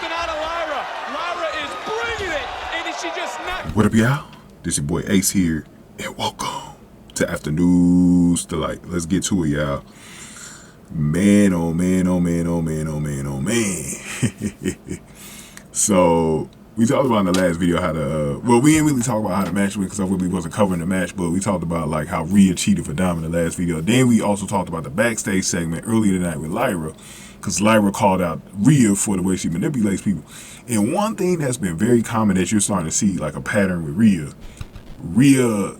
something out of Lyra. Lyra is bringing it, and she just not. What up, y'all? This your boy Ace here, and welcome to Afternoons Delight. Let's get to it, y'all. Man, oh man, oh man, oh man, oh man, oh man. So we talked about in the last video how to, well, we didn't really talk about how the match went because I really wasn't covering the match, but we talked about like how Rhea cheated for Dom in the last video. Then we also talked about the backstage segment earlier tonight with Lyra, because Lyra called out Rhea for the way she manipulates people. And one thing that's been very common that you're starting to see, like a pattern with Rhea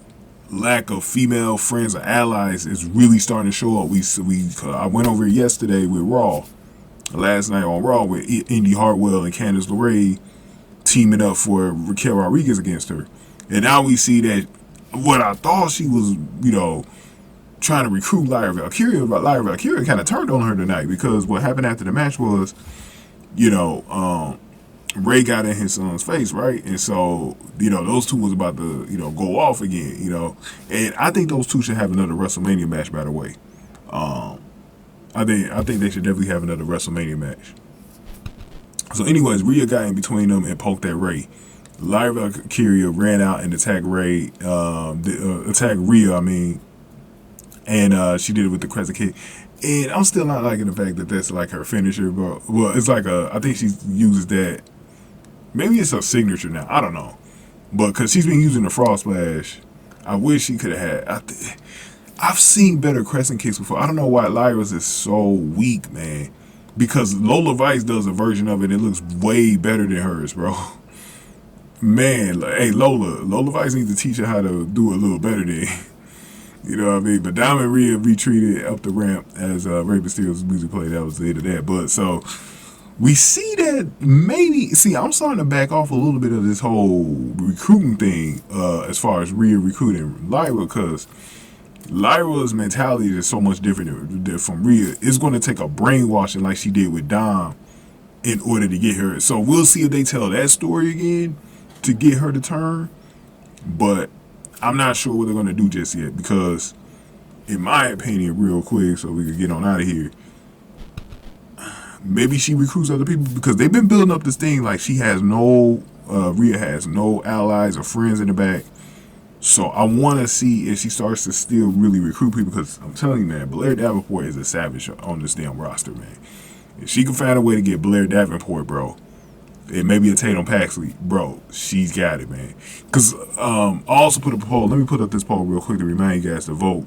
lack of female friends or allies is really starting to show up. I went over it yesterday with Raw, last night on Raw with Indy Hartwell and Candice LeRae teaming up for Raquel Rodriguez against her. And now we see that what I thought she was, trying to recruit Lyra Valkyria, but Lyra Valkyria kind of turned on her tonight, because what happened after the match was, Ray got in his son's face, right? And so, those two was about to, go off again, And I think those two should have another WrestleMania match, by the way. I think they should definitely have another WrestleMania match. So anyways, Rhea got in between them and poked at Ray. Lyra Valkyria ran out and attacked attacked Rhea, and she did it with the Crescent Kick. And I'm still not liking the fact that that's like her finisher, but well, it's like I think she uses that. Maybe it's her signature now. I don't know, but because she's been using the frog splash, I wish she could have had. I've seen better Crescent Kicks before. I don't know why Lyra's is so weak, man. Because Lola Vice does a version of it, and it looks way better than hers, bro. Man, hey, Lola Vice needs to teach her how to do it a little better than, you know what I mean? But Diamond Rhea retreated up the ramp as Rey Mysterio's music played. That was the end of that. But so we see that I'm starting to back off a little bit of this whole recruiting thing as far as Rhea recruiting Lyra, because Lyra's mentality is so much different from Rhea. It's going to take a brainwashing like she did with Dom in order to get her. So we'll see if they tell that story again to get her to turn. But I'm not sure what they're going to do just yet, because in my opinion, real quick, so we can get on out of here, maybe she recruits other people, because they've been building up this thing like Rhea has no allies or friends in the back. So I want to see if she starts to still really recruit people, because I'm telling you, man, Blair Davenport is a savage on this damn roster, man. If she can find a way to get Blair Davenport, bro, and maybe a Tatum Paxley, bro, she's got it, man. Because I also put up a poll. Let me put up this poll real quick to remind you guys to vote.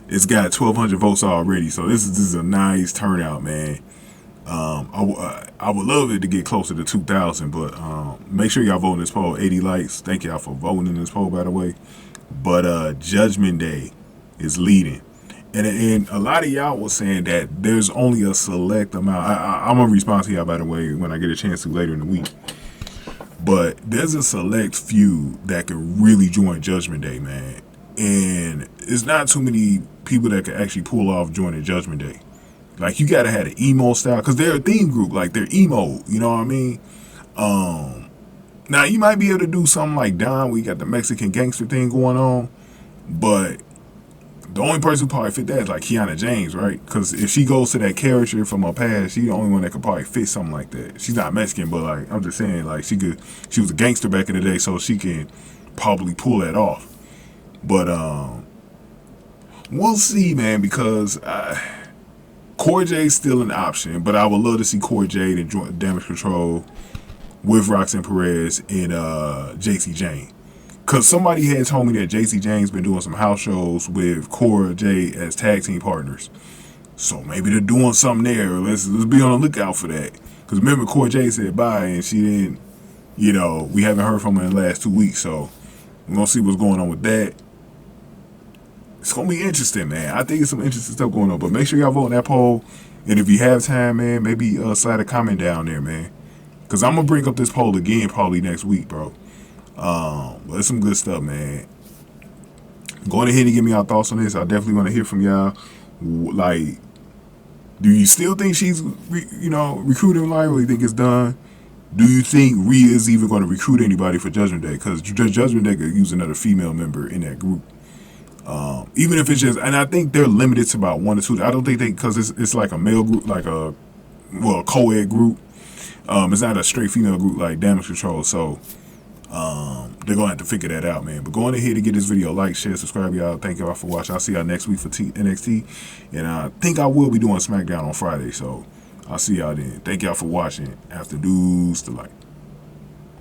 It's got 1,200 votes already, so this is a nice turnout, man. I would love it to get closer to 2,000, but make sure y'all vote in this poll. 80 likes. Thank y'all for voting in this poll, by the way. But Judgment Day is leading, and a lot of y'all was saying that there's only a select amount. I'm gonna respond to y'all, by the way, when I get a chance to later in the week. But there's a select few that can really join Judgment Day, man, and it's not too many people that can actually pull off joining Judgment Day. Like, you gotta have an emo style, because they're a theme group, like they're emo, you know what I mean? Now you might be able to do something like Don, we got the Mexican gangster thing going on, but the only person who probably fit that is like Kiana James, right? Because if she goes to that character from her past, she's the only one that could probably fit something like that. She's not Mexican, but like, I'm just saying, like, she was a gangster back in the day, so she can probably pull that off. But we'll see, man, because Cora Jade's still an option, but I would love to see Cora Jade and join Damage Control with Roxanne Perez and JC Jane. Because somebody had told me that JC Jane's been doing some house shows with Cora Jade as tag team partners. So maybe they're doing something there. Let's be on the lookout for that. Because remember, Cora Jade said bye, and she didn't, we haven't heard from her in the last 2 weeks. So we're going to see what's going on with that. It's going to be interesting, man. I think it's some interesting stuff going on. But make sure y'all vote in that poll. And if you have time, man, maybe slide a comment down there, man. Because I'm going to bring up this poll again probably next week, bro. But it's some good stuff, man. Go ahead and give me your thoughts on this. I definitely want to hear from y'all. Like, do you still think she's, recruiting Lyra, or you think it's done? Do you think Rhea is even going to recruit anybody for Judgment Day? Because Judgment Day could use another female member in that group. Even if it's just, and I think they're limited to about 1 or 2. I don't think because it's like a male group, like a co-ed group. It's not a straight female group like Damage Control, so they're gonna have to figure that out, man. But go on ahead and get this video, like, share, subscribe, y'all. Thank y'all for watching. I'll see y'all next week for NXT, and I think I will be doing SmackDown on Friday, so I'll see y'all then. Thank y'all for watching. After News to Light.